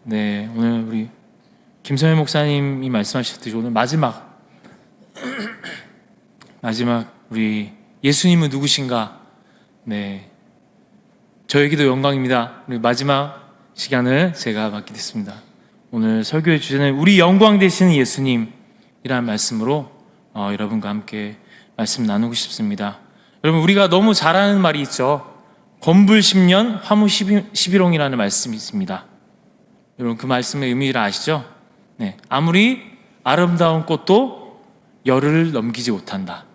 네, 오늘 우리 김성현 목사님이 말씀하셨듯이 오늘 마지막 우리 예수님은 누구신가? 네, 저에게도 영광입니다. 우리 마지막 시간을 제가 맡게 됐습니다. 오늘 설교의 주제는 우리 영광 되시는 예수님이라는 말씀으로 여러분과 함께 말씀 나누고 싶습니다. 여러분, 우리가 너무 잘 아는 말이 있죠. 건불 10년 화무 11홍이라는 말씀이 있습니다. 여러분, 그 말씀의 의미를 아시죠? 네, 아무리 아름다운 꽃도 열흘을 넘기지 못한다.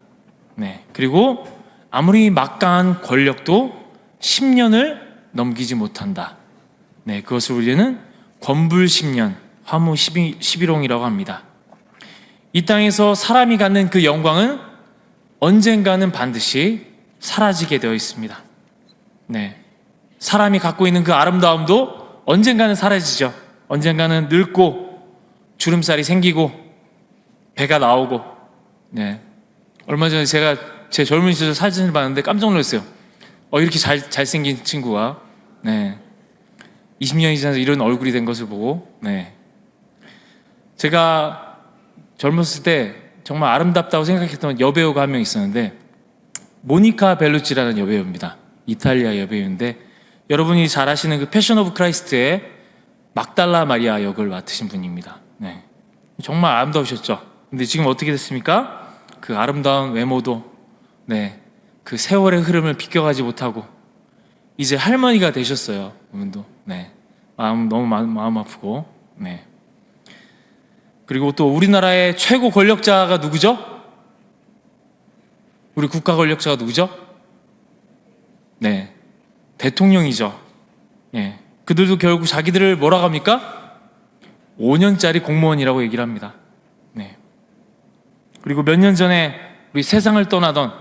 네, 그리고 아무리 막강한 권력도 10년을 넘기지 못한다. 네, 그것을 우리는 건불 10년 화무 11홍이라고 합니다. 이 땅에서 사람이 갖는 그 영광은 언젠가는 반드시 사라지게 되어 있습니다. 네, 사람이 갖고 있는 그 아름다움도 언젠가는 사라지죠. 언젠가는 늙고 주름살이 생기고 배가 나오고. 네, 얼마 전에 제가 제 젊은 시절 사진을 봤는데 깜짝 놀랐어요. 이렇게 잘생긴 친구가 20년이 지나서 이런 얼굴이 된 것을 보고, 제가 젊었을 때 정말 아름답다고 생각했던 여배우가 한 명 있었는데, 모니카 벨루치라는 여배우입니다. 이탈리아 여배우인데, 여러분이 잘 아시는 그 패션 오브 크라이스트의 막달라 마리아 역을 맡으신 분입니다. 정말 아름다우셨죠. 근데 지금 어떻게 됐습니까? 그 아름다운 외모도 그 세월의 흐름을 비껴가지 못하고 이제 할머니가 되셨어요. 그분도. 너무 마음 아프고. 그리고 또 우리나라의 최고 권력자가 누구죠? 우리 국가 권력자가 누구죠? 대통령이죠. 그들도 결국 자기들을 뭐라고 합니까? 5년짜리 공무원이라고 얘기를 합니다. 그리고 몇 년 전에 우리 세상을 떠나던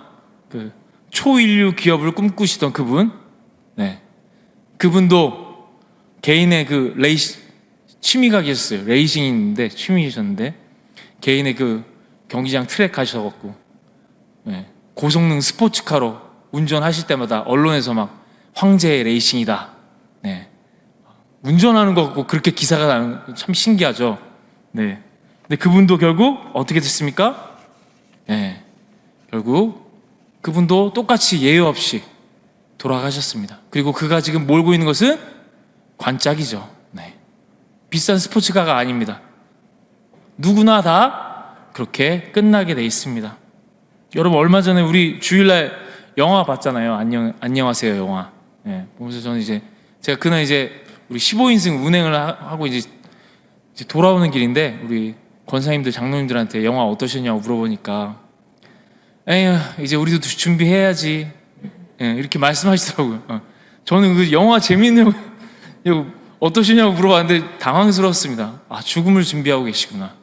그 초인류 기업을 꿈꾸시던 그분, 그분도 개인의 그 취미가 계셨어요. 레이싱인데 취미이셨는데 개인의 그 경기장 트랙 하셔갖고 고성능 스포츠카로 운전하실 때마다 언론에서 막 황제의 레이싱이다. 운전하는 것 같고 그렇게 기사가 나는 참 신기하죠. 근데 그분도 결국 어떻게 됐습니까? 결국 그분도 똑같이 예외 없이 돌아가셨습니다. 그리고 그가 지금 몰고 있는 것은 관짝이죠. 비싼 스포츠카가 아닙니다. 누구나 다 그렇게 끝나게 돼 있습니다. 여러분, 얼마 전에 우리 주일날 영화 봤잖아요. 안녕하세요 영화. 보면서 저는 제가 그날 우리 15인승 운행을 하고 이제 돌아오는 길인데 우리 권사님들 장로님들한테 영화 어떠셨냐고 물어보니까 에휴, 이제 우리도 준비해야지, 이렇게 말씀하시더라고요. 저는 그 영화 재밌냐고 어떠시냐고 물어봤는데 당황스러웠습니다. 죽음을 준비하고 계시구나.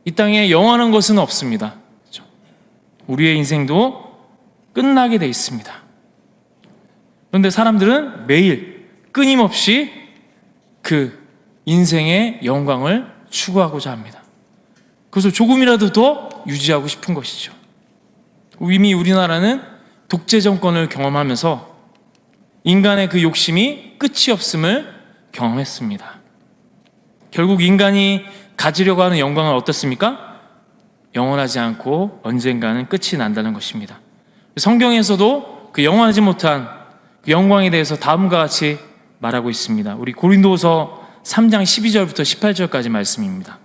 이 땅에 영원한 것은 없습니다. 그렇죠? 우리의 인생도 끝나게 돼 있습니다. 그런데 사람들은 매일 끊임없이 그 인생의 영광을 추구하고자 합니다. 그래서 조금이라도 더 유지하고 싶은 것이죠. 이미 우리나라는 독재 정권을 경험하면서 인간의 그 욕심이 끝이 없음을 경험했습니다. 결국 인간이 가지려고 하는 영광은 어떻습니까? 영원하지 않고 언젠가는 끝이 난다는 것입니다. 성경에서도 그 영원하지 못한 그 영광에 대해서 다음과 같이 말하고 있습니다. 우리 고린도서 3장 12절부터 18절까지 말씀입니다.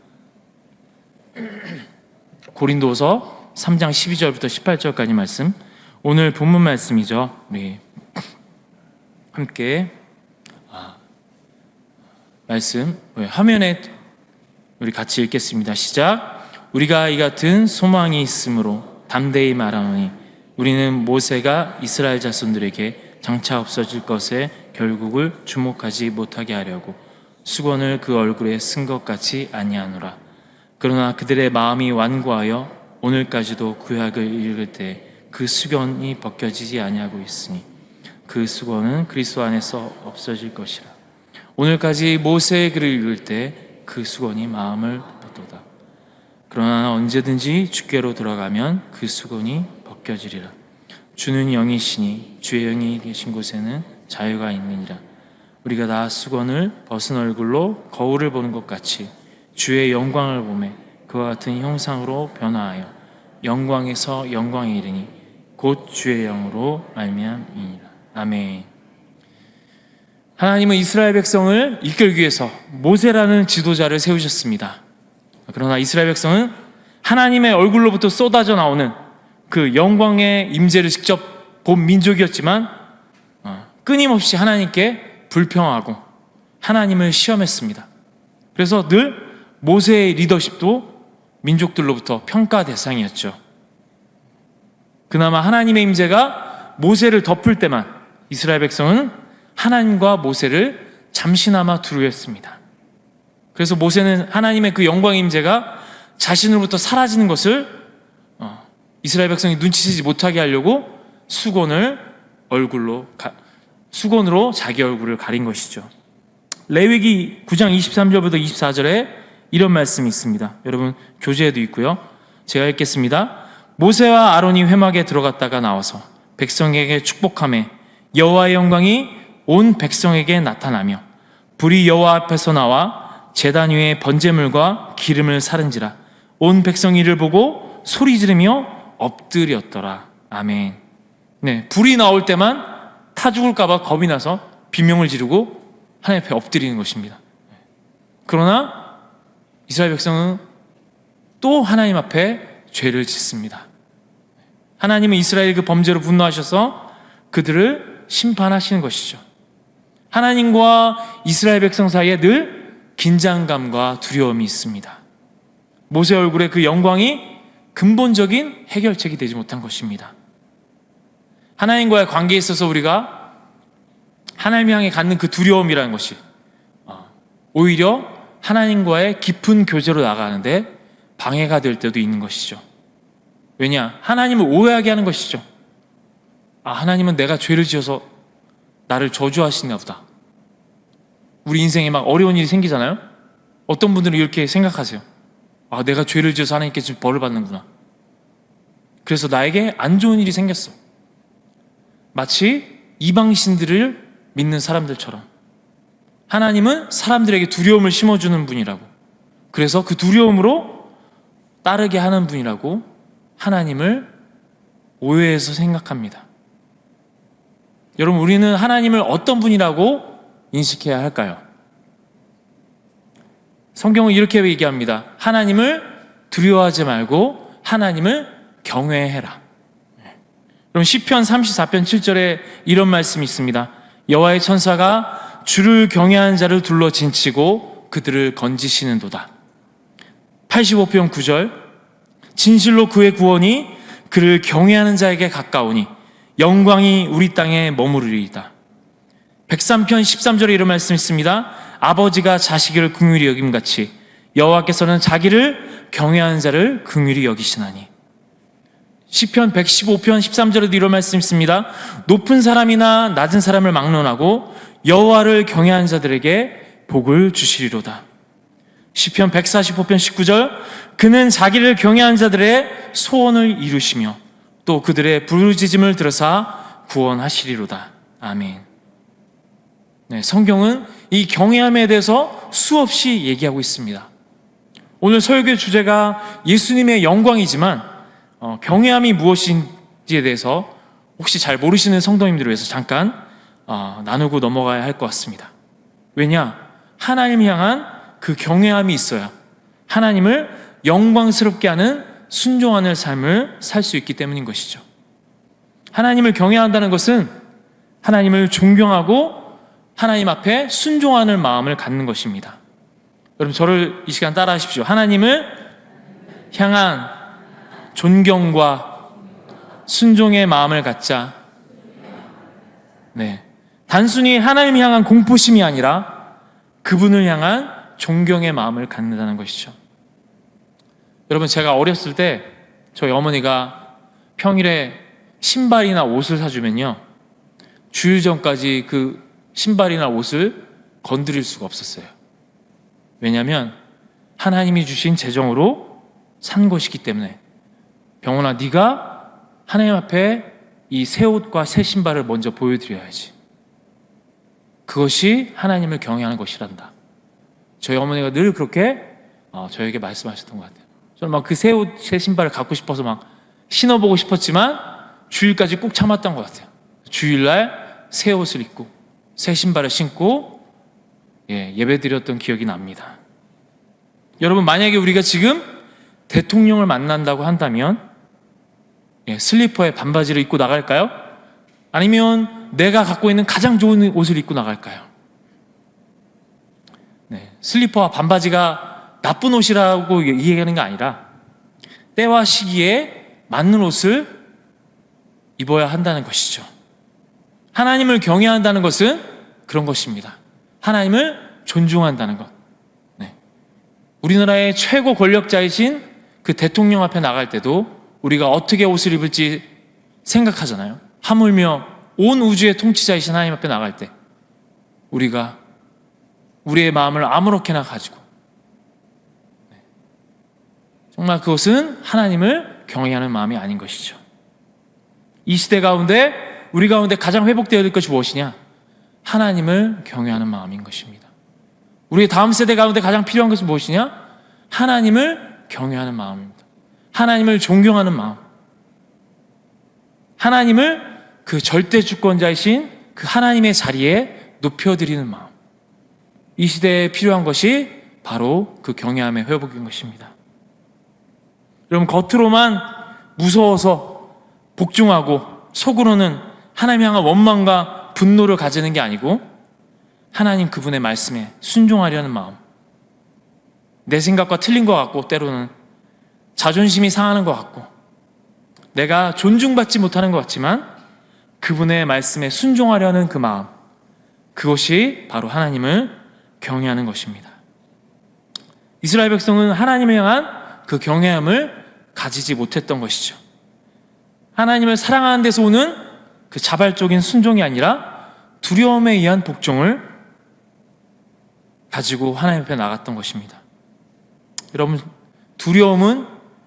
고린도서 3장 12절부터 18절까지 말씀, 오늘 본문 말씀이죠. 우리 함께 말씀 화면에 우리 같이 읽겠습니다. 시작. 우리가 이 같은 소망이 있으므로 담대히 말하노니 우리는 모세가 이스라엘 자손들에게 장차 없어질 것에 결국을 주목하지 못하게 하려고 수건을 그 얼굴에 쓴 것 같이 아니하노라. 그러나 그들의 마음이 완고하여 오늘까지도 구약을 읽을 때 그 수건이 벗겨지지 아니하고 있으니 그 수건은 그리스도 안에서 없어질 것이라. 오늘까지 모세의 글을 읽을 때 그 수건이 마음을 벗도다. 그러나 언제든지 주께로 돌아가면 그 수건이 벗겨지리라. 주는 영이시니 주의 영이 계신 곳에는 자유가 있느니라. 우리가 나 수건을 벗은 얼굴로 거울을 보는 것 같이 주의 영광을 보매 그와 같은 형상으로 변화하여 영광에서 영광에 이르니 곧 주의 영으로 말미암이니라. 아멘. 하나님은 이스라엘 백성을 이끌기 위해서 모세라는 지도자를 세우셨습니다. 그러나 이스라엘 백성은 하나님의 얼굴로부터 쏟아져 나오는 그 영광의 임재를 직접 본 민족이었지만 끊임없이 하나님께 불평하고 하나님을 시험했습니다. 그래서 늘 모세의 리더십도 민족들로부터 평가 대상이었죠. 그나마 하나님의 임재가 모세를 덮을 때만 이스라엘 백성은 하나님과 모세를 잠시나마 두려워했습니다. 그래서 모세는 하나님의 그 영광의 임재가 자신으로부터 사라지는 것을 이스라엘 백성이 눈치채지 못하게 하려고 수건으로 자기 얼굴을 가린 것이죠. 레위기 9장 23절부터 24절에 이런 말씀이 있습니다. 여러분 교재에도 있고요. 제가 읽겠습니다. 모세와 아론이 회막에 들어갔다가 나와서 백성에게 축복하며 여호와의 영광이 온 백성에게 나타나며 불이 여호와 앞에서 나와 제단 위에 번제물과 기름을 사른지라 온 백성이 이를 보고 소리 지르며 엎드렸더라. 아멘. 네, 불이 나올 때만 타 죽을까봐 겁이 나서 비명을 지르고 하나님 앞에 엎드리는 것입니다. 그러나 이스라엘 백성은 또 하나님 앞에 죄를 짓습니다. 하나님은 이스라엘 그 범죄로 분노하셔서 그들을 심판하시는 것이죠. 하나님과 이스라엘 백성 사이에 늘 긴장감과 두려움이 있습니다. 모세 얼굴에 그 영광이 근본적인 해결책이 되지 못한 것입니다. 하나님과의 관계에 있어서 우리가 하나님 향해 갖는 그 두려움이라는 것이 오히려 하나님과의 깊은 교제로 나가는데 방해가 될 때도 있는 것이죠. 왜냐? 하나님을 오해하게 하는 것이죠. 하나님은 내가 죄를 지어서 나를 저주하시나 보다. 우리 인생에 막 어려운 일이 생기잖아요. 어떤 분들은 이렇게 생각하세요. 내가 죄를 지어서 하나님께 지금 벌을 받는구나. 그래서 나에게 안 좋은 일이 생겼어. 마치 이방신들을 믿는 사람들처럼 하나님은 사람들에게 두려움을 심어주는 분이라고, 그래서 그 두려움으로 따르게 하는 분이라고 하나님을 오해해서 생각합니다. 여러분, 우리는 하나님을 어떤 분이라고 인식해야 할까요? 성경은 이렇게 얘기합니다. 하나님을 두려워하지 말고 하나님을 경외해라. 그럼 시편 34편 7절에 이런 말씀이 있습니다. 여호와의 천사가 주를 경외하는 자를 둘러 진치고 그들을 건지시는도다. 85편 9절 진실로 그의 구원이 그를 경외하는 자에게 가까우니 영광이 우리 땅에 머무르리이다. 103편 13절에 이런 말씀이 있습니다. 아버지가 자식을 긍휼히 여김같이 여호와께서는 자기를 경외하는 자를 긍휼히 여기시나니. 시편 115편 13절에도 이런 말씀이 있습니다. 높은 사람이나 낮은 사람을 막론하고 여호와를 경외하는 자들에게 복을 주시리로다. 시편 145편 19절 그는 자기를 경외하는 자들의 소원을 이루시며 또 그들의 부르짖음을 들으사 구원하시리로다. 아멘. 네, 성경은 이 경외함에 대해서 수없이 얘기하고 있습니다. 오늘 설교의 주제가 예수님의 영광이지만 경외함이 무엇인지에 대해서 혹시 잘 모르시는 성도님들을 위해서 잠깐 나누고 넘어가야 할 것 같습니다. 왜냐? 하나님 향한 그 경외함이 있어야 하나님을 영광스럽게 하는 순종하는 삶을 살 수 있기 때문인 것이죠. 하나님을 경외한다는 것은 하나님을 존경하고 하나님 앞에 순종하는 마음을 갖는 것입니다. 여러분, 저를 이 시간 따라 하십시오. 하나님을 향한 존경과 순종의 마음을 갖자. 네, 단순히 하나님 향한 공포심이 아니라 그분을 향한 존경의 마음을 갖는다는 것이죠. 여러분, 제가 어렸을 때 저희 어머니가 평일에 신발이나 옷을 사주면요, 주일 전까지 그 신발이나 옷을 건드릴 수가 없었어요. 왜냐하면 하나님이 주신 재정으로 산 것이기 때문에. 병원아, 네가 하나님 앞에 이 새 옷과 새 신발을 먼저 보여드려야지. 그것이 하나님을 경외하는 것이란다. 저희 어머니가 늘 그렇게 저에게 말씀하셨던 것 같아요. 저는 막 그 새 신발을 갖고 싶어서 막 신어보고 싶었지만 주일까지 꾹 참았던 것 같아요. 주일날 새 옷을 입고 새 신발을 신고 예배드렸던 기억이 납니다. 여러분, 만약에 우리가 지금 대통령을 만난다고 한다면 슬리퍼에 반바지를 입고 나갈까요? 아니면 내가 갖고 있는 가장 좋은 옷을 입고 나갈까요? 슬리퍼와 반바지가 나쁜 옷이라고 얘기하는 게 아니라 때와 시기에 맞는 옷을 입어야 한다는 것이죠. 하나님을 경외한다는 것은 그런 것입니다. 하나님을 존중한다는 것. 우리나라의 최고 권력자이신 그 대통령 앞에 나갈 때도 우리가 어떻게 옷을 입을지 생각하잖아요. 하물며 온 우주의 통치자이신 하나님 앞에 나갈 때 우리가 우리의 마음을 아무렇게나 가지고 정말 그것은 하나님을 경외하는 마음이 아닌 것이죠. 이 시대 가운데 우리 가운데 가장 회복되어야 될 것이 무엇이냐? 하나님을 경외하는 마음인 것입니다. 우리의 다음 세대 가운데 가장 필요한 것은 무엇이냐? 하나님을 경외하는 마음입니다. 하나님을 존경하는 마음. 하나님을 그 절대 주권자이신 그 하나님의 자리에 높여드리는 마음. 이 시대에 필요한 것이 바로 그 경외함의 회복인 것입니다. 여러분, 겉으로만 무서워서 복종하고 속으로는 하나님 향한 원망과 분노를 가지는 게 아니고 하나님 그분의 말씀에 순종하려는 마음. 내 생각과 틀린 것 같고 때로는 자존심이 상하는 것 같고 내가 존중받지 못하는 것 같지만 그분의 말씀에 순종하려는 그 마음, 그것이 바로 하나님을 경외하는 것입니다. 이스라엘 백성은 하나님을 향한 그 경외함을 가지지 못했던 것이죠. 하나님을 사랑하는 데서 오는 그 자발적인 순종이 아니라 두려움에 의한 복종을 가지고 하나님 앞에 나갔던 것입니다. 여러분, 두려움은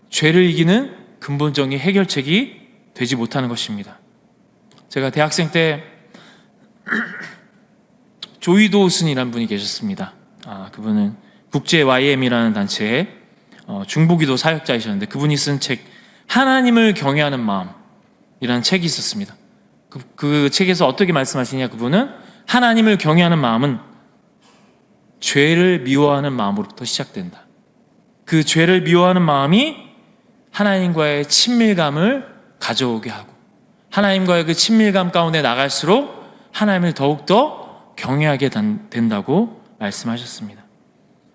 죄를 이기는 근본적인 해결책이 되지 못하는 것입니다. 제가 대학생 때 조이도슨이라는 분이 계셨습니다. 그분은 국제 YM이라는 단체의 중보기도 사역자이셨는데 그분이 쓴 책 하나님을 경외하는 마음이라는 책이 있었습니다. 그 책에서 어떻게 말씀하시냐, 그분은 하나님을 경외하는 마음은 죄를 미워하는 마음으로부터 시작된다. 그 죄를 미워하는 마음이 하나님과의 친밀감을 가져오게 하고 하나님과의 그 친밀감 가운데 나갈수록 하나님을 더욱더 경외하게 된다고 말씀하셨습니다.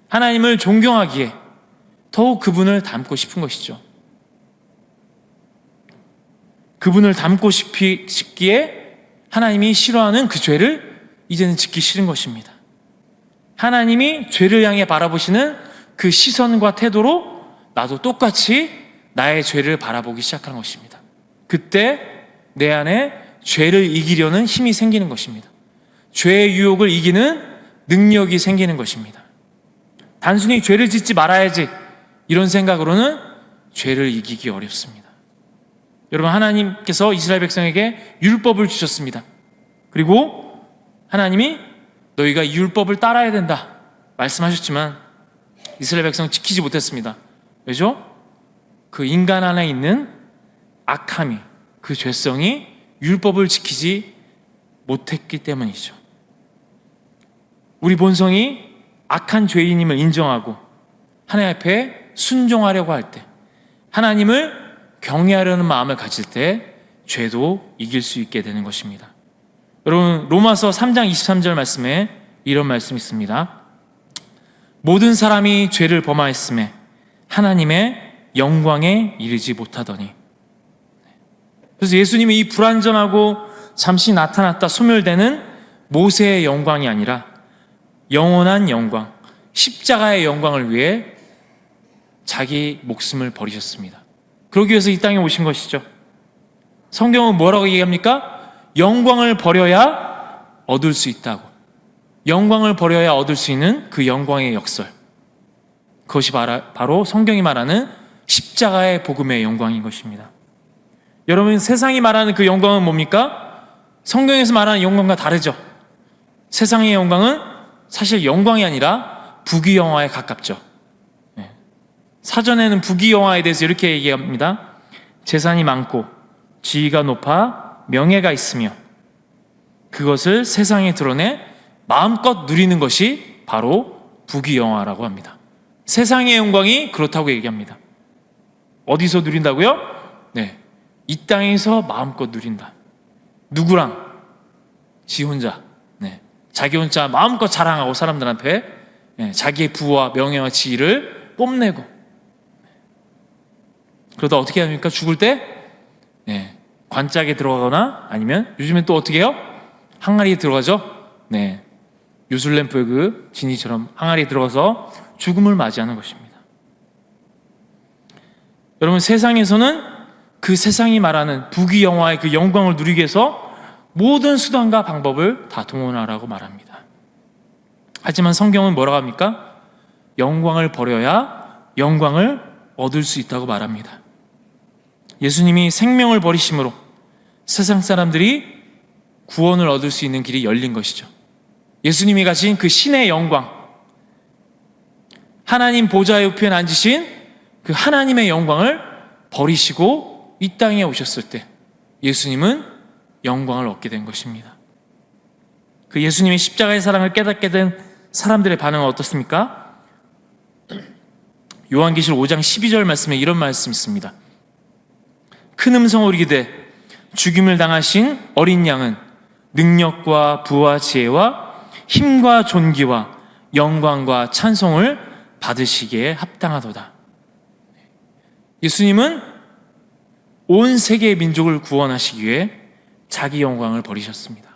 하나님을 존경하기에 더욱 그분을 닮고 싶은 것이죠. 그분을 닮고 싶기에 하나님이 싫어하는 그 죄를 이제는 짓기 싫은 것입니다. 하나님이 죄를 향해 바라보시는 그 시선과 태도로 나도 똑같이 나의 죄를 바라보기 시작하는 것입니다. 그때 내 안에 죄를 이기려는 힘이 생기는 것입니다. 죄의 유혹을 이기는 능력이 생기는 것입니다. 단순히 죄를 짓지 말아야지 이런 생각으로는 죄를 이기기 어렵습니다. 여러분, 하나님께서 이스라엘 백성에게 율법을 주셨습니다. 그리고 하나님이 너희가 이 율법을 따라야 된다 말씀하셨지만 이스라엘 백성 지키지 못했습니다. 왜죠? 그 인간 안에 있는 악함이, 그 죄성이 율법을 지키지 못했기 때문이죠. 우리 본성이 악한 죄인임을 인정하고 하나님 앞에 순종하려고 할 때, 하나님을 경외하려는 마음을 가질 때 죄도 이길 수 있게 되는 것입니다. 여러분, 로마서 3장 23절 말씀에 이런 말씀이 있습니다. 모든 사람이 죄를 범하였음에 하나님의 영광에 이르지 못하더니. 그래서 예수님이 이 불완전하고 잠시 나타났다 소멸되는 모세의 영광이 아니라 영원한 영광, 십자가의 영광을 위해 자기 목숨을 버리셨습니다. 그러기 위해서 이 땅에 오신 것이죠. 성경은 뭐라고 얘기합니까? 영광을 버려야 얻을 수 있다고. 영광을 버려야 얻을 수 있는 그 영광의 역설, 그것이 바로 성경이 말하는 십자가의 복음의 영광인 것입니다. 여러분, 세상이 말하는 그 영광은 뭡니까? 성경에서 말하는 영광과 다르죠. 세상의 영광은 사실 영광이 아니라 부귀영화에 가깝죠. 사전에는 부귀영화에 대해서 이렇게 얘기합니다. 재산이 많고 지위가 높아 명예가 있으며 그것을 세상에 드러내 마음껏 누리는 것이 바로 부귀영화라고 합니다. 세상의 영광이 그렇다고 얘기합니다. 어디서 누린다고요? 네, 이 땅에서 마음껏 누린다. 누구랑? 지 혼자. 네, 자기 혼자 마음껏 자랑하고 사람들 앞에 자기의 부와 명예와 지위를 뽐내고. 그러다 어떻게 합니까? 죽을 때 관짝에 들어가거나 아니면 요즘엔 또 어떻게 해요? 항아리에 들어가죠. 네, 요술램프의 그 지니처럼 항아리에 들어가서 죽음을 맞이하는 것입니다. 여러분, 세상에서는 그 세상이 말하는 부귀영화의 그 영광을 누리기 위해서 모든 수단과 방법을 다 동원하라고 말합니다. 하지만 성경은 뭐라고 합니까? 영광을 버려야 영광을 얻을 수 있다고 말합니다. 예수님이 생명을 버리심으로 세상 사람들이 구원을 얻을 수 있는 길이 열린 것이죠. 예수님이 가진 그 신의 영광, 하나님 보좌의 우편에 앉으신 그 하나님의 영광을 버리시고 이 땅에 오셨을 때 예수님은 영광을 얻게 된 것입니다. 그 예수님의 십자가의 사랑을 깨닫게 된 사람들의 반응은 어떻습니까? 요한계시록 5장 12절 말씀에 이런 말씀이 있습니다. 큰 음성으로 이르되 죽임을 당하신 어린 양은 능력과 부와 지혜와 힘과 존귀와 영광과 찬송을 받으시기에 합당하도다. 예수님은 온 세계의 민족을 구원하시기 위해 자기 영광을 버리셨습니다.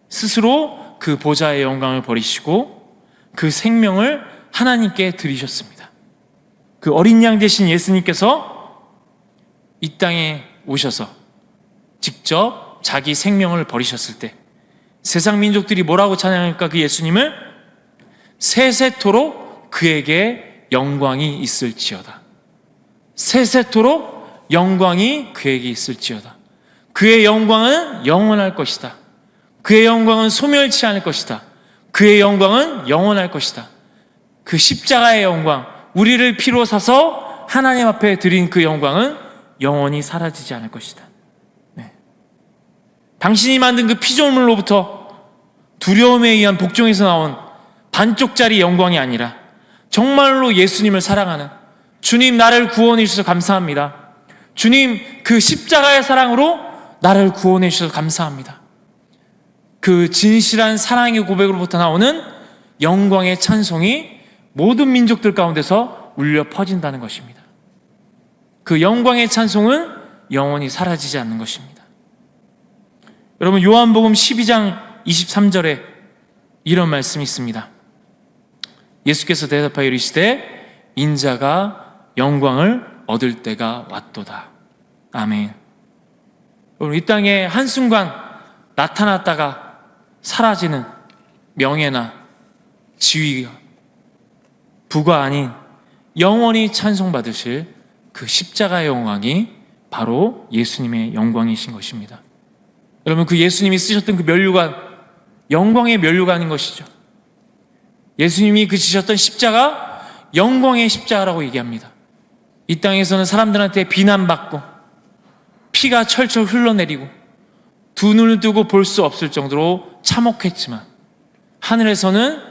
스스로 그 보좌의 영광을 버리시고 그 생명을 하나님께 드리셨습니다. 그 어린 양 되신 예수님께서 이 땅에 오셔서 직접 자기 생명을 버리셨을 때 세상 민족들이 뭐라고 찬양할까? 그 예수님을 세세토록 그에게 영광이 있을지어다. 세세토록 영광이 그에게 있을지어다. 그의 영광은 영원할 것이다. 그의 영광은 소멸치 않을 것이다. 그의 영광은 영원할 것이다. 그 십자가의 영광, 우리를 피로 사서 하나님 앞에 드린 그 영광은 영원히 사라지지 않을 것이다. 네. 당신이 만든 그 피조물로부터 두려움에 의한 복종에서 나온 반쪽짜리 영광이 아니라 정말로 예수님을 사랑하는 주님, 나를 구원해 주셔서 감사합니다. 주님, 그 십자가의 사랑으로 나를 구원해 주셔서 감사합니다. 그 진실한 사랑의 고백으로부터 나오는 영광의 찬송이 모든 민족들 가운데서 울려 퍼진다는 것입니다. 그 영광의 찬송은 영원히 사라지지 않는 것입니다. 여러분, 요한복음 12장 23절에 이런 말씀이 있습니다. 예수께서 대답하여 이르시되 인자가 영광을 얻을 때가 왔도다. 아멘. 여러분, 이 땅에 한순간 나타났다가 사라지는 명예나 지위가 부가 아닌 영원히 찬송받으실 그 십자가의 영광이 바로 예수님의 영광이신 것입니다. 여러분, 그 예수님이 쓰셨던 그 면류관, 영광의 면류관인 것이죠. 예수님이 그 지셨던 십자가, 영광의 십자가라고 얘기합니다. 이 땅에서는 사람들한테 비난받고 피가 철철 흘러내리고 두 눈을 뜨고 볼 수 없을 정도로 참혹했지만 하늘에서는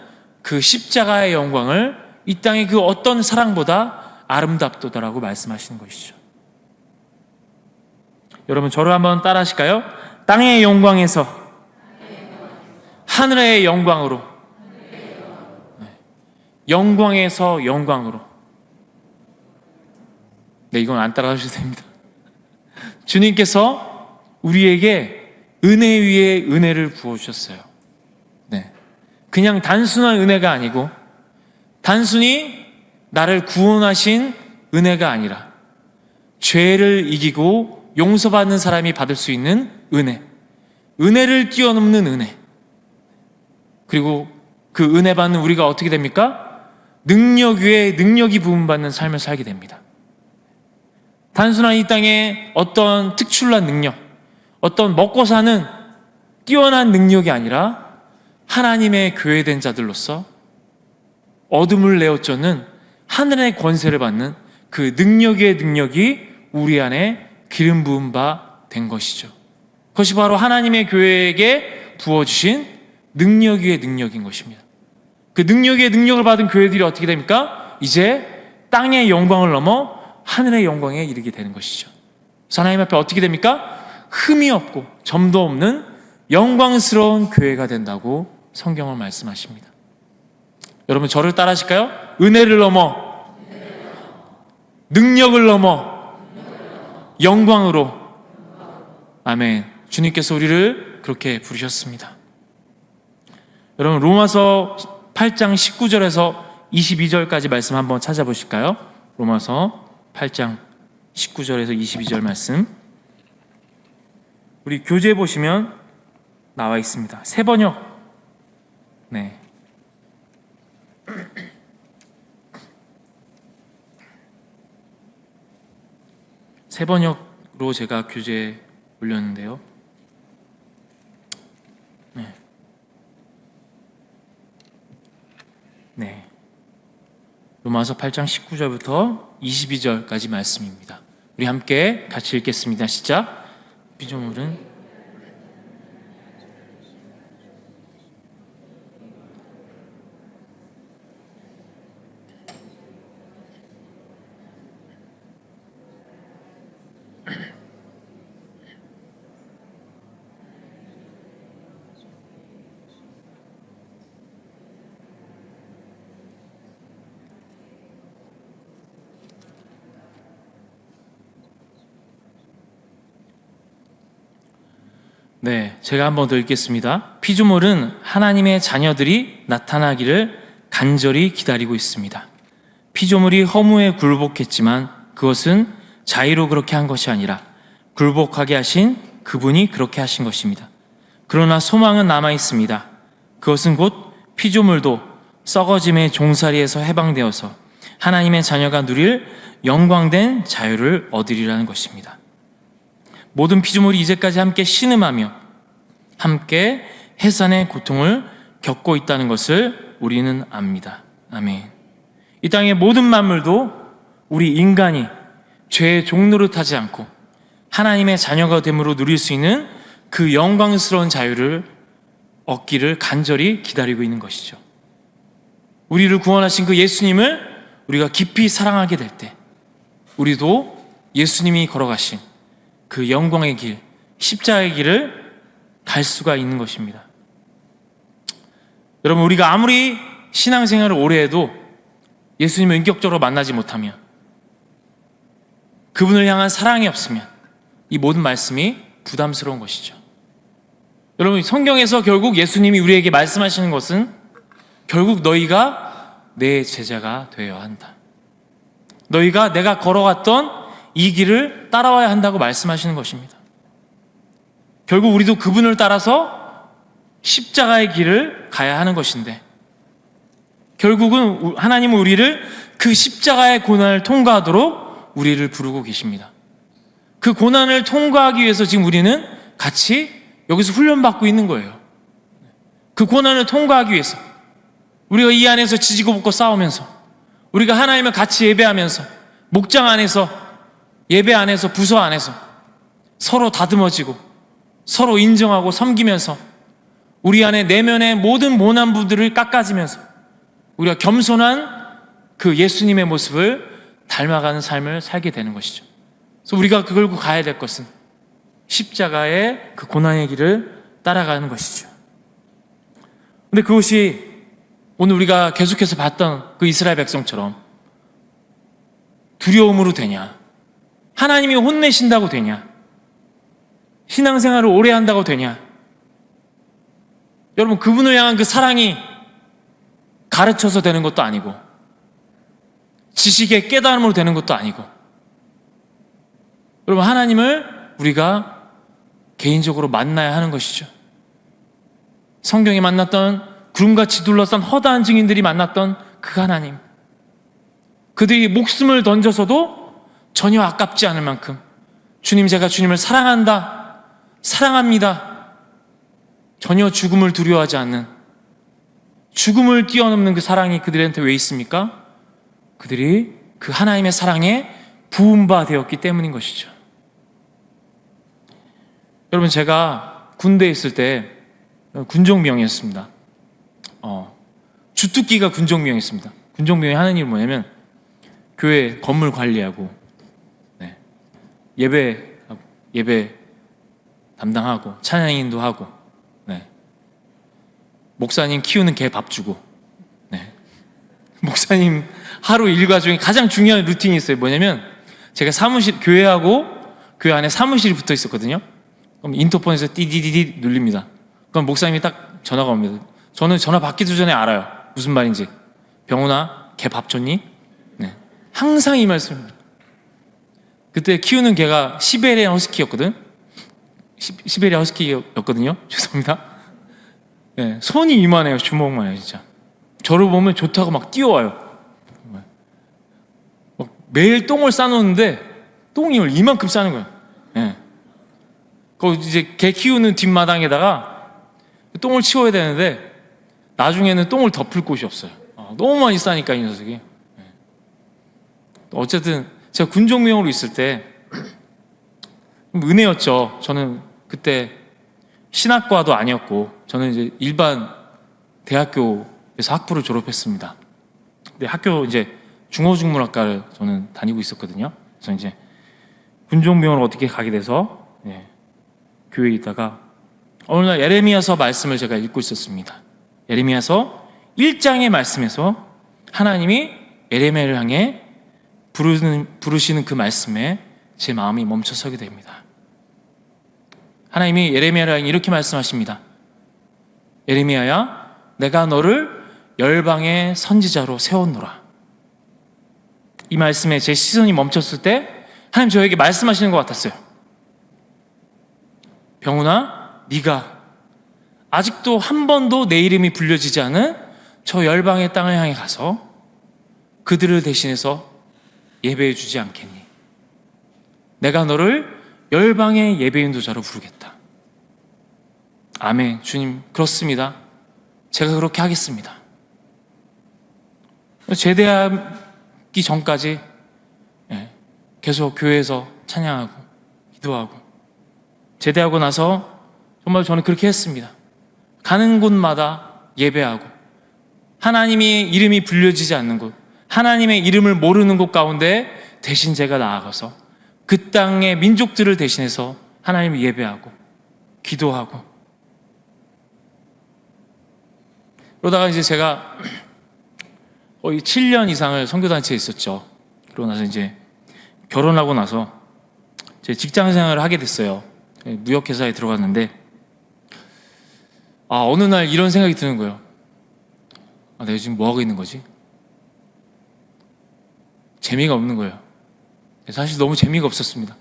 그 십자가의 영광을 이 땅의 그 어떤 사랑보다 아름답도다라고 말씀하시는 것이죠. 여러분, 저를 한번 따라 하실까요? 땅의 영광에서 하늘의 영광으로, 영광에서 영광으로. 네, 이건 안 따라 하셔도 됩니다. 주님께서 우리에게 은혜 위에 은혜를 부어주셨어요. 네, 그냥 단순한 은혜가 아니고 단순히 나를 구원하신 은혜가 아니라 죄를 이기고 용서받는 사람이 받을 수 있는 은혜, 은혜를 뛰어넘는 은혜. 그리고 그 은혜 받는 우리가 어떻게 됩니까? 능력 위에 능력이 부음받는 삶을 살게 됩니다. 단순한 이 땅에 어떤 특출난 능력, 어떤 먹고 사는 뛰어난 능력이 아니라 하나님의 교회된 자들로서 어둠을 내어쫓는 하늘의 권세를 받는 그 능력의 능력이 우리 안에 기름 부은 바 된 것이죠. 그것이 바로 하나님의 교회에게 부어주신 능력 위의 능력인 것입니다. 그 능력 위의 능력을 받은 교회들이 어떻게 됩니까? 이제 땅의 영광을 넘어 하늘의 영광에 이르게 되는 것이죠. 하나님 앞에 어떻게 됩니까? 흠이 없고 점도 없는 영광스러운 교회가 된다고 성경은 말씀하십니다. 여러분 저를 따라하실까요? 은혜를 넘어 능력을 넘어 영광으로. 아멘. 주님께서 우리를 그렇게 부르셨습니다. 여러분 로마서 8장 19절에서 22절까지 말씀 한번 찾아보실까요? 로마서 8장 19절에서 22절 말씀, 우리 교재 보시면 나와 있습니다. 새 번역. 네. 새 번역으로 제가 교재에 올렸는데요. 네. 네. 로마서 8장 19절부터 22절까지 말씀입니다. 우리 함께 같이 읽겠습니다. 시작. 피조물은 네, 제가 한번 더 읽겠습니다. 피조물은 하나님의 자녀들이 나타나기를 간절히 기다리고 있습니다. 피조물이 허무에 굴복했지만 그것은 자의로 그렇게 한 것이 아니라 굴복하게 하신 그분이 그렇게 하신 것입니다. 그러나 소망은 남아 있습니다. 그것은 곧 피조물도 썩어짐의 종살이에서 해방되어서 하나님의 자녀가 누릴 영광된 자유를 얻으리라는 것입니다. 모든 피조물이 이제까지 함께 신음하며 함께 해산의 고통을 겪고 있다는 것을 우리는 압니다. 아멘. 이 땅의 모든 만물도 우리 인간이 죄의 종노릇하지 않고 하나님의 자녀가 됨으로 누릴 수 있는 그 영광스러운 자유를 얻기를 간절히 기다리고 있는 것이죠. 우리를 구원하신 그 예수님을 우리가 깊이 사랑하게 될 때 우리도 예수님이 걸어가신 그 영광의 길, 십자가의 길을 갈 수가 있는 것입니다. 여러분, 우리가 아무리 신앙생활을 오래 해도 예수님을 인격적으로 만나지 못하면, 그분을 향한 사랑이 없으면 이 모든 말씀이 부담스러운 것이죠. 여러분, 성경에서 결국 예수님이 우리에게 말씀하시는 것은 결국 너희가 내 제자가 되어야 한다. 너희가 내가 걸어갔던 이 길을 따라와야 한다고 말씀하시는 것입니다. 결국 우리도 그분을 따라서 십자가의 길을 가야 하는 것인데, 결국은 하나님은 우리를 그 십자가의 고난을 통과하도록 우리를 부르고 계십니다. 그 고난을 통과하기 위해서 지금 우리는 같이 여기서 훈련받고 있는 거예요. 그 고난을 통과하기 위해서 우리가 이 안에서 지지고 볶고 싸우면서, 우리가 하나님을 같이 예배하면서, 목장 안에서, 예배 안에서, 부서 안에서 서로 다듬어지고 서로 인정하고 섬기면서 우리 안에 내면의 모든 모난부들을 깎아지면서 우리가 겸손한 그 예수님의 모습을 닮아가는 삶을 살게 되는 것이죠. 그래서 우리가 그걸고 가야 될 것은 십자가의 그 고난의 길을 따라가는 것이죠. 근데 그것이 오늘 우리가 계속해서 봤던 그 이스라엘 백성처럼 두려움으로 되냐, 하나님이 혼내신다고 되냐, 신앙생활을 오래 한다고 되냐? 여러분, 그분을 향한 그 사랑이 가르쳐서 되는 것도 아니고 지식의 깨달음으로 되는 것도 아니고, 여러분, 하나님을 우리가 개인적으로 만나야 하는 것이죠. 성경에 만났던 구름같이 둘러싼 허다한 증인들이 만났던 그 하나님, 그들이 목숨을 던져서도 전혀 아깝지 않을 만큼 주님, 제가 주님을 사랑한다, 사랑합니다, 전혀 죽음을 두려워하지 않는 죽음을 뛰어넘는 그 사랑이 그들한테 왜 있습니까? 그들이 그 하나님의 사랑에 부음바 되었기 때문인 것이죠. 여러분, 제가 군대에 있을 때 군종명이었습니다. 주특기가 군종명이었습니다. 군종명이 하는 일이 뭐냐면 교회 건물 관리하고, 예배 담당하고, 찬양인도 하고, 목사님 키우는 개 밥 주고, 목사님 하루 일과 중에 가장 중요한 루틴이 있어요. 뭐냐면 제가 교회하고 교회 안에 사무실이 붙어 있었거든요. 그럼 인터폰에서 띠디디디 눌립니다. 그럼 목사님이 딱 전화가 옵니다. 저는 전화 받기도 전에 알아요. 무슨 말인지. 병훈아, 개 밥 줬니? 항상 이 말씀입니다. 그때 키우는 개가 시베리안 허스키였거든. 시베리안 허스키였거든요. 죄송합니다. 손이 이만해요. 주먹만 해요, 진짜. 저를 보면 좋다고 막 뛰어와요. 매일 똥을 싸놓는데 똥이 이만큼 싸는 거예요. 그 이제 개 키우는 뒷마당에다가 똥을 치워야 되는데 나중에는 똥을 덮을 곳이 없어요. 너무 많이 싸니까 이 녀석이. 어쨌든 제가 군종명으로 있을 때 은혜였죠. 저는 그때 신학과도 아니었고 저는 이제 일반 대학교에서 학부를 졸업했습니다. 근데 학교 이제 중어중문학과를 저는 다니고 있었거든요. 그래서 이제 군종병원을 어떻게 가게 돼서 교회에 있다가 어느 날 예레미야서 말씀을 제가 읽고 있었습니다. 예레미야서 1장의 말씀에서 하나님이 예레미야를 향해 부르시는 그 말씀에 제 마음이 멈춰서게 됩니다. 하나님이 예레미야를 향해 이렇게 말씀하십니다. 예레미야야, 내가 너를 열방의 선지자로 세웠노라. 이 말씀에 제 시선이 멈췄을 때 하나님 저에게 말씀하시는 것 같았어요. 병훈아, 네가 아직도 한 번도 내 이름이 불려지지 않은 저 열방의 땅을 향해 가서 그들을 대신해서 예배해 주지 않겠니? 내가 너를 열방의 예배 인도자로 부르겠다. 아멘. 주님, 그렇습니다. 제가 그렇게 하겠습니다. 제대하기 전까지 계속 교회에서 찬양하고 기도하고, 제대하고 나서 정말 저는 그렇게 했습니다. 가는 곳마다 예배하고, 하나님의 이름이 불려지지 않는 곳, 하나님의 이름을 모르는 곳 가운데 대신 제가 나아가서 그 땅의 민족들을 대신해서 하나님을 예배하고 기도하고, 그러다가 이제 제가 거의 7년 이상을 선교단체에 있었죠. 그러고 나서 이제 결혼하고 나서 제 직장 생활을 하게 됐어요. 무역회사에 들어갔는데 어느 날 이런 생각이 드는 거예요. 내가 지금 뭐 하고 있는 거지? 재미가 없는 거예요. 사실 너무 재미가 없었습니다.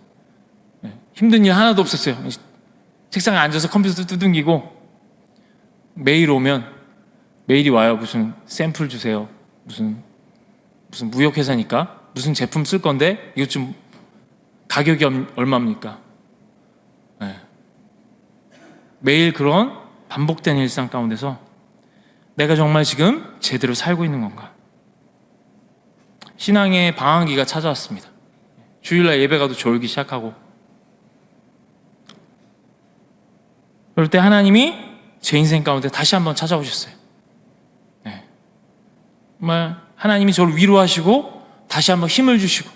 힘든 일 하나도 없었어요. 책상에 앉아서 컴퓨터 두둥기고, 메일이 와요. 무슨 샘플 주세요. 무슨 무역회사니까 무슨 제품 쓸 건데 이것 좀 가격이 얼마입니까? 매일 그런 반복된 일상 가운데서 내가 정말 지금 제대로 살고 있는 건가? 신앙의 방황기가 찾아왔습니다. 주일날 예배가도 졸기 시작하고, 그럴 때 하나님이 제 인생 가운데 다시 한번 찾아오셨어요. 정말 하나님이 저를 위로하시고 다시 한번 힘을 주시고,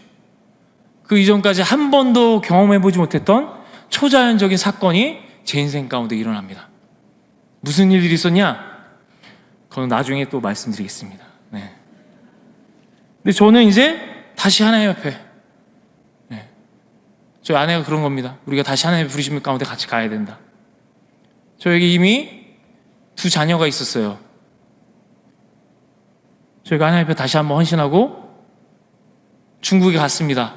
그 이전까지 한 번도 경험해보지 못했던 초자연적인 사건이 제 인생 가운데 일어납니다. 무슨 일들이 있었냐? 그건 나중에 또 말씀드리겠습니다. 근데 저는 이제 다시 하나님 앞에, 저희 아내가 그런 겁니다. 우리가 다시 하나님의 부르심 가운데 같이 가야 된다. 저에게 이미 2 자녀가 있었어요. 저희가 하나님 앞에 다시 한번 헌신하고 중국에 갔습니다.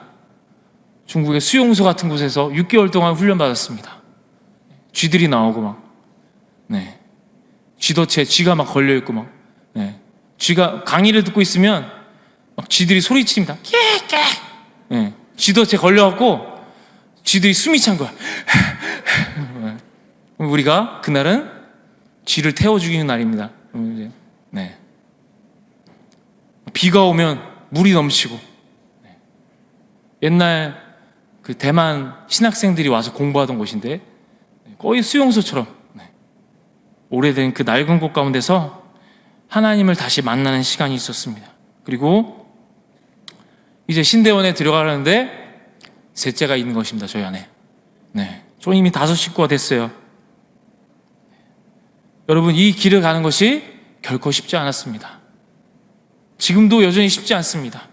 중국의 수용소 같은 곳에서 6개월 동안 훈련받았습니다. 쥐들이 나오고 막, 쥐가 막 걸려있고 막, 쥐가 강의를 듣고 있으면 막 쥐들이 소리칩니다. 깨깨. 쥐덫에 걸려갖고 쥐들이 숨이 찬 거야. 우리가 그날은 쥐를 태워 죽이는 날입니다. 네. 비가 오면 물이 넘치고, 네. 옛날 그 대만 신학생들이 와서 공부하던 곳인데 거의 수용소처럼, 네. 오래된 그 낡은 곳 가운데서 하나님을 다시 만나는 시간이 있었습니다. 그리고 이제 신대원에 들어가려는데 셋째가 있는 것입니다. 저희 안에. 네. 저 이미 5 식구가 됐어요. 여러분, 이 길을 가는 것이 결코 쉽지 않았습니다. 지금도 여전히 쉽지 않습니다.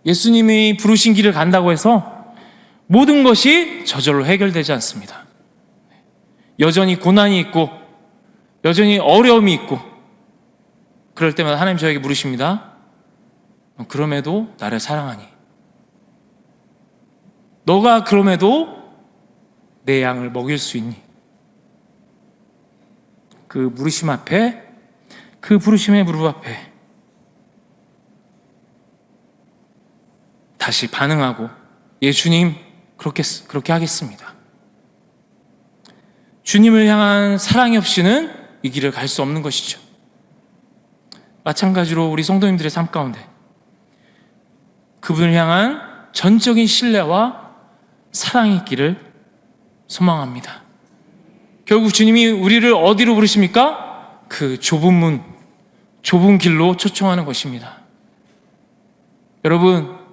예수님이 부르신 길을 간다고 해서 모든 것이 저절로 해결되지 않습니다. 여전히 고난이 있고, 여전히 어려움이 있고, 그럴 때마다 하나님 저에게 물으십니다. 그럼에도 나를 사랑하니? 너가 그럼에도 내 양을 먹일 수 있니? 그 물으심 앞에, 그 부르심의 무릎 앞에 다시 반응하고, 예, 주님, 그렇게 하겠습니다. 주님을 향한 사랑이 없이는 이 길을 갈 수 없는 것이죠. 마찬가지로 우리 성도님들의 삶 가운데 그분을 향한 전적인 신뢰와 사랑이 있기를 소망합니다. 결국 주님이 우리를 어디로 부르십니까? 그 좁은 문, 좁은 길로 초청하는 것입니다. 여러분,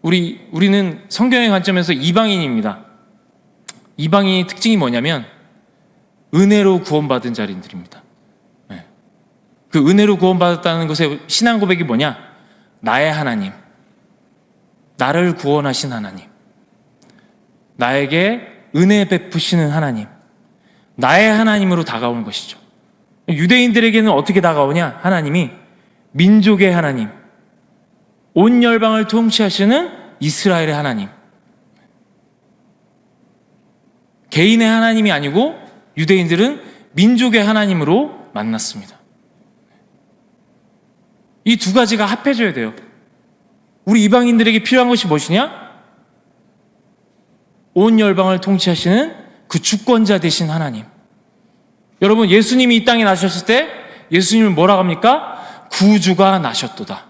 우리는 성경의 관점에서 이방인입니다. 이방인의 특징이 뭐냐면 은혜로 구원받은 자들입니다. 그 은혜로 구원받았다는 것의 신앙 고백이 뭐냐? 나의 하나님, 나를 구원하신 하나님, 나에게 은혜 베푸시는 하나님, 나의 하나님으로 다가오는 것이죠. 유대인들에게는 어떻게 다가오냐? 하나님이 민족의 하나님, 온 열방을 통치하시는 이스라엘의 하나님, 개인의 하나님이 아니고 유대인들은 민족의 하나님으로 만났습니다. 이 두 가지가 합해져야 돼요. 우리 이방인들에게 필요한 것이 무엇이냐? 온 열방을 통치하시는 그 주권자 되신 하나님. 여러분, 예수님이 이 땅에 나셨을 때 예수님을 뭐라고 합니까? 구주가 나셨도다.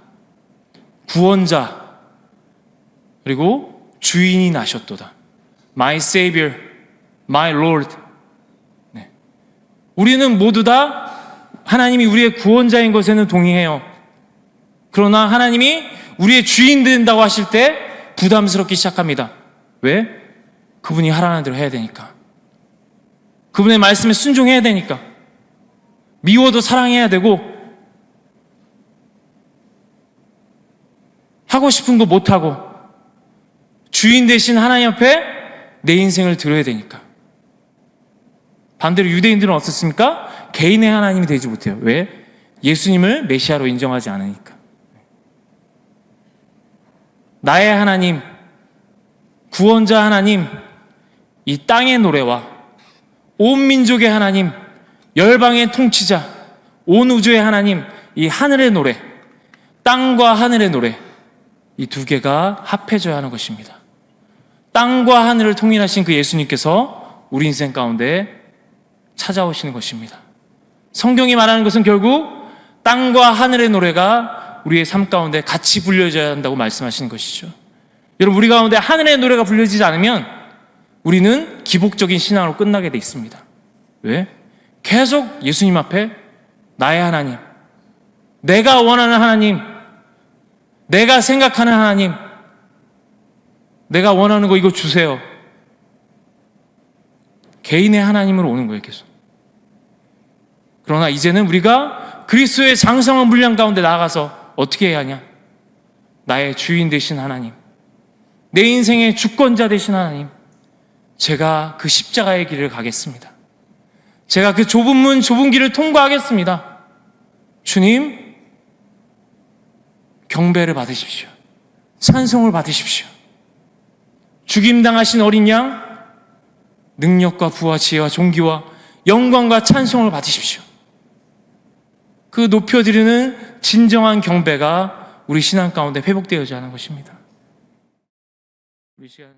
구원자, 그리고 주인이 나셨도다. My Savior, My Lord. 네. 우리는 모두 다 하나님이 우리의 구원자인 것에는 동의해요. 그러나 하나님이 우리의 주인 된다고 하실 때 부담스럽기 시작합니다. 왜? 그분이 하라는 대로 해야 되니까. 그분의 말씀에 순종해야 되니까. 미워도 사랑해야 되고, 하고 싶은 거 못하고, 주인 되신 하나님 앞에 내 인생을 드려야 되니까. 반대로 유대인들은 어떻습니까? 개인의 하나님이 되지 못해요. 왜? 예수님을 메시아로 인정하지 않으니까. 나의 하나님, 구원자 하나님, 이 땅의 노래와 온 민족의 하나님, 열방의 통치자, 온 우주의 하나님, 이 하늘의 노래, 땅과 하늘의 노래, 이 두 개가 합해져야 하는 것입니다. 땅과 하늘을 통일하신 그 예수님께서 우리 인생 가운데 찾아오시는 것입니다. 성경이 말하는 것은 결국 땅과 하늘의 노래가 우리의 삶 가운데 같이 불려져야 한다고 말씀하시는 것이죠. 여러분, 우리 가운데 하늘의 노래가 불려지지 않으면 우리는 기복적인 신앙으로 끝나게 돼 있습니다. 왜? 계속 예수님 앞에 나의 하나님, 내가 원하는 하나님, 내가 생각하는 하나님, 내가 원하는 거 이거 주세요. 개인의 하나님으로 오는 거예요, 계속. 그러나 이제는 우리가 그리스도의 장성한 분량 가운데 나아가서 어떻게 해야 하냐? 나의 주인 되신 하나님, 내 인생의 주권자 되신 하나님, 제가 그 십자가의 길을 가겠습니다. 제가 그 좁은 문, 좁은 길을 통과하겠습니다. 주님, 경배를 받으십시오. 찬송을 받으십시오. 죽임당하신 어린 양, 능력과 부와 지혜와 존귀와 영광과 찬송을 받으십시오. 그 높여드리는 진정한 경배가 우리 신앙 가운데 회복되어야 하는 것입니다. 우리 시간